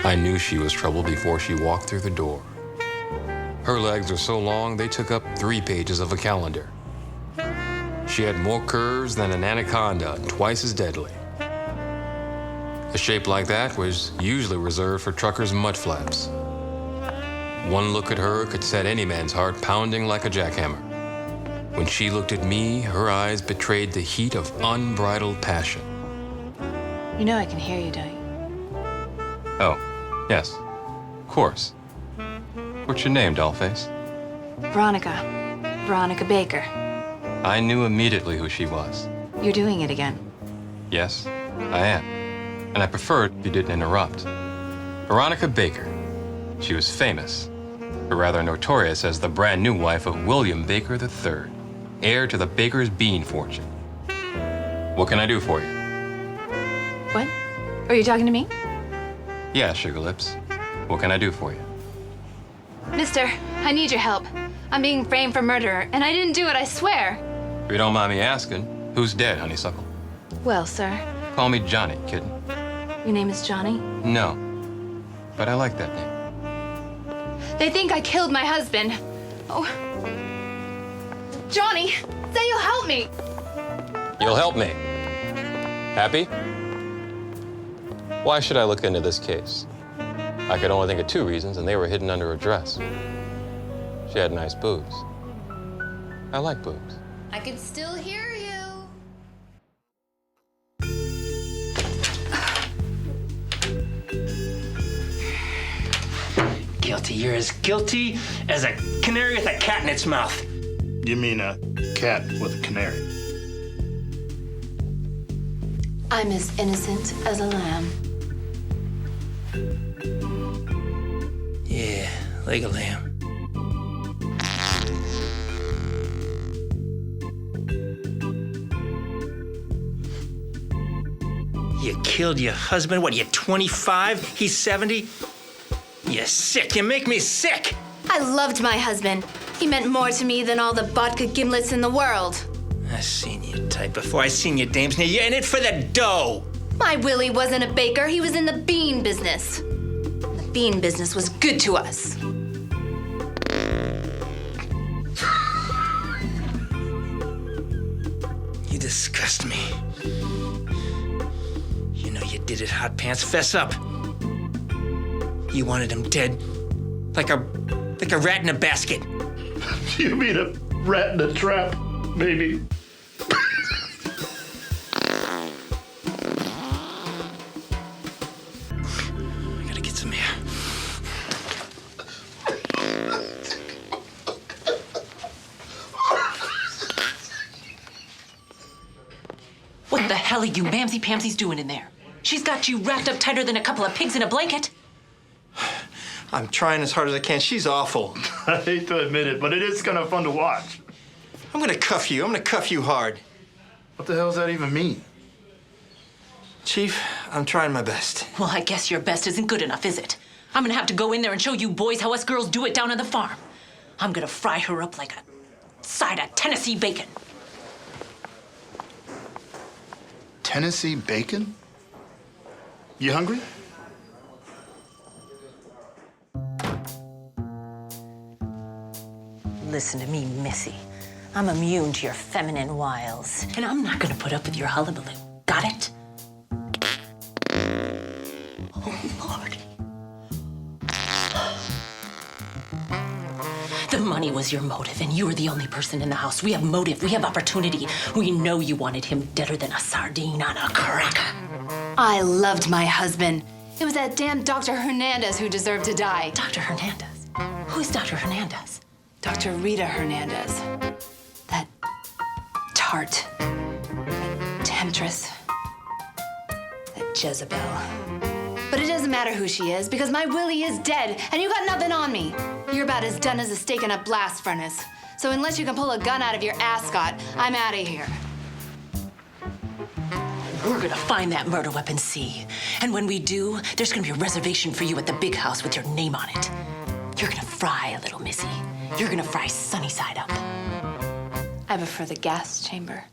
I knew she was trouble before she walked through the door. Her legs were so long they took up 3 pages of a calendar. She had more curves than an anaconda and twice as deadly. A shape like that was usually reserved for truckers' mudflaps. One look at her could set any man's heart pounding like a jackhammer. When she looked at me, her eyes betrayed the heat of unbridled passion. You know I can hear you, don't you? Oh, yes, of course. What's your name, dollface? Veronica. Veronica Baker. I knew immediately who she was. You're doing it again. Yes, I am. And I preferred if you didn't interrupt. Veronica Baker. She was famous, but rather notorious as the brand new wife of William Baker III, heir to the Baker's bean fortune. What can I do for you? What? Are you talking to me? Yeah, Sugar Lips. What can I do for you? Mister, I need your help. I'm being framed for murder, and I didn't do it, I swear. If you don't mind me asking, who's dead, honeysuckle? Well, sir, Call me Johnny, kitten. your name is Johnny? No, but I like that name. They think I killed my husband. Oh. Johnny, say you'll help me. You'll help me. Happy? Why should I look into this case? I could only think of 2 reasons, and they were hidden under her dress. She had nice boobs. I like boobs. I can still hear you. Guilty. You're as guilty as a canary with a cat in its mouth. You mean a cat with a canary? I'm as innocent as a lamb. Yeah, like a lamb. You killed your husband? What, you're 25? He's 70? You're sick. You make me sick. I loved my husband. He meant more to me than all the vodka gimlets in the world. I seen your type before. I seen your dames. Now you're in it for the dough. My Willie wasn't a baker. He was in the bean business. The bean business was good to us. You disgust me. You know you did it, hot pants. Fess up. You wanted him dead, like a rat in a basket. You mean a rat in a trap, maybe? I gotta get some air. What the hell are you mamsy-pamsies doing in there? She's got you wrapped up tighter than a couple of pigs in a blanket. I'm trying as hard as I can. She's awful. I hate to admit it, but it is kind of fun to watch. I'm gonna cuff you. I'm gonna cuff you hard. What the hell does that even mean? Chief, I'm trying my best. Well, I guess your best isn't good enough, is it? I'm gonna have to go in there and show you boys how us girls do it down on the farm. I'm gonna fry her up like a side of Tennessee bacon. Tennessee bacon? You hungry? Listen to me, Missy. I'm immune to your feminine wiles, and I'm not gonna put up with your hullabaloo. Got it? Oh, Lord. The money was your motive, and you were the only person in the house. We have motive, we have opportunity. We know you wanted him deader than a sardine on a cracker. I loved my husband. It was that damn Dr. Hernandez who deserved to die. Dr. Hernandez? Who's Dr. Hernandez? Dr. Rita Hernandez. That tart. Temptress. That Jezebel. But it doesn't matter who she is, because my Willie is dead, and you got nothing on me. You're about as done as a steak in a blast furnace. So unless you can pull a gun out of your ascot, I'm out of here. We're gonna find that murder weapon, C. And when we do, there's gonna be a reservation for you at the big house with your name on it. You're gonna fry a little, Missy. You're gonna fry sunny side up. I prefer the gas chamber.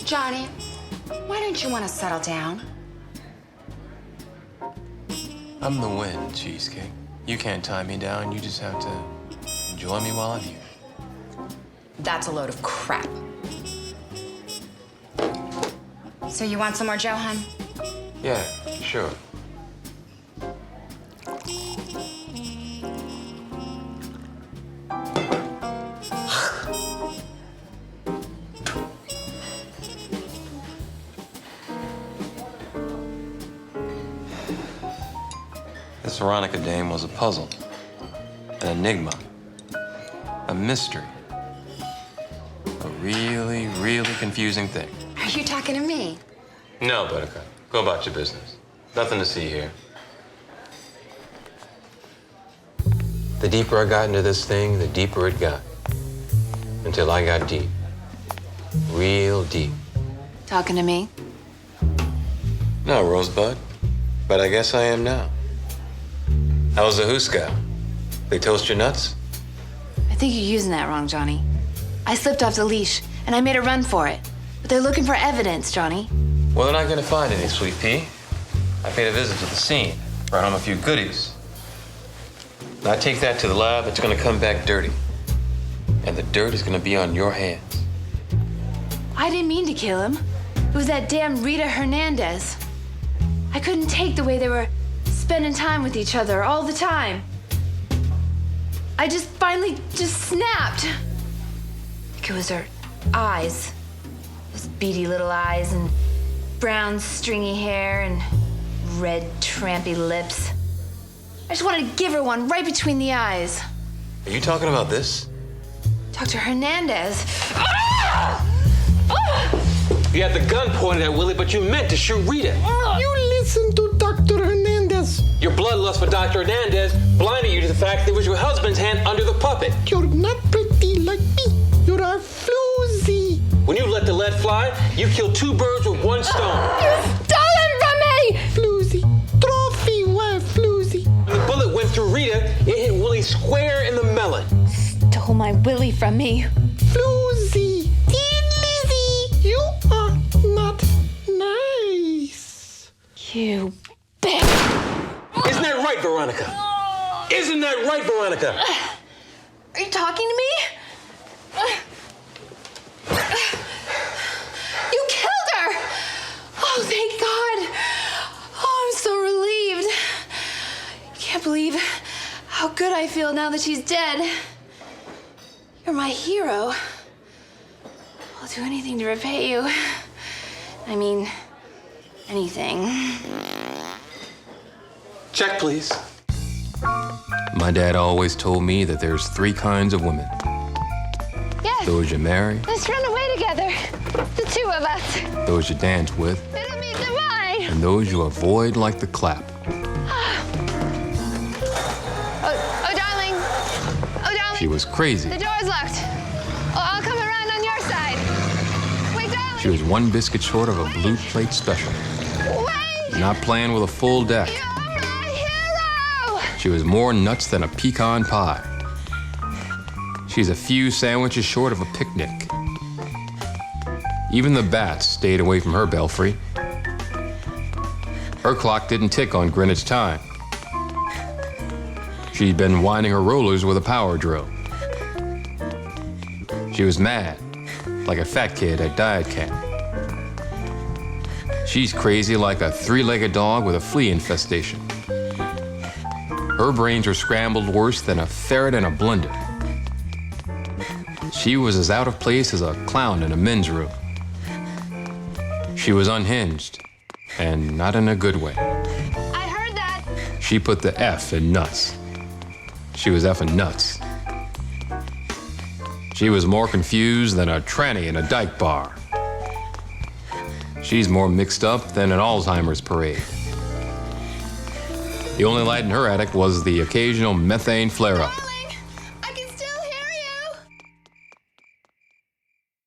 Johnny, why don't you want to settle down? I'm the wind, Cheesecake. You can't tie me down. You just have to enjoy me while I'm here. That's a load of crap. So you want some more Joe, hun? Yeah, sure. This Veronica dame was a puzzle, an enigma, a mystery, a really, really confusing thing. Are you talking to me? No, Buttercup. Go about your business. Nothing to see here. The deeper I got into this thing, the deeper it got. Until I got deep. Real deep. Talking to me? No, Rosebud. But I guess I am now. How's the Huska? They toast your nuts? I think you're using that wrong, Johnny. I slipped off the leash, and I made a run for it. But they're looking for evidence, Johnny. Well, they're not gonna find any, Sweet Pea. I paid a visit to the scene, brought home a few goodies. Now I take that to the lab, it's gonna come back dirty. And the dirt is gonna be on your hands. I didn't mean to kill him. It was that damn Rita Hernandez. I couldn't take the way they were spending time with each other all the time. I just finally snapped. I think it was her eyes. Those beady little eyes and brown stringy hair and red trampy lips. I just wanted to give her one right between the eyes. Are you talking about this? Dr. Hernandez. You had the gun pointed at Willie, but you meant to shoot Rita. You listen to Dr. Hernandez. Your bloodlust for Dr. Hernandez blinded you to the fact that it was your husband's hand under the puppet. You're not pretty like me. You're a floozy. When you let the lead fly, you killed two birds with one stone. You stole it from me! Floozy. Trophy wife, floozy. When the bullet went through Rita, it hit Willie square in the melon. Stole my Willie from me. Floozy. Lizzie, you are not nice. You bitch. Isn't that right, Veronica? Isn't that right, Veronica? Are you talking to me? You killed her! Oh, thank God. Oh, I'm so relieved. I can't believe how good I feel now that she's dead. You're my hero. I'll do anything to repay you. I mean, anything. Check, please. My dad always told me that there's three kinds of women. Yes. Those you marry, Let's run away together. The two of us. those you dance with, It'll be divine. and those you avoid like the clap. Oh, darling. Oh, darling. She was crazy. The door's locked. Oh, I'll come around on your side. Wait, darling. She was one biscuit short of a blue plate special. Wait! Not playing with a full deck. You're my hero! She was more nuts than a pecan pie. She's a few sandwiches short of a picnic. Even the bats stayed away from her belfry. Her clock didn't tick on Greenwich time. She'd been winding her rollers with a power drill. She was mad, like a fat kid at diet camp. She's crazy like a three-legged dog with a flea infestation. Her brains are scrambled worse than a ferret in a blender. She was as out of place as a clown in a men's room. She was unhinged, and not in a good way. I heard that. She put the F in nuts. She was effing nuts. She was more confused than a tranny in a dyke bar. She's more mixed up than an Alzheimer's parade. The only light in her attic was the occasional methane flare-up.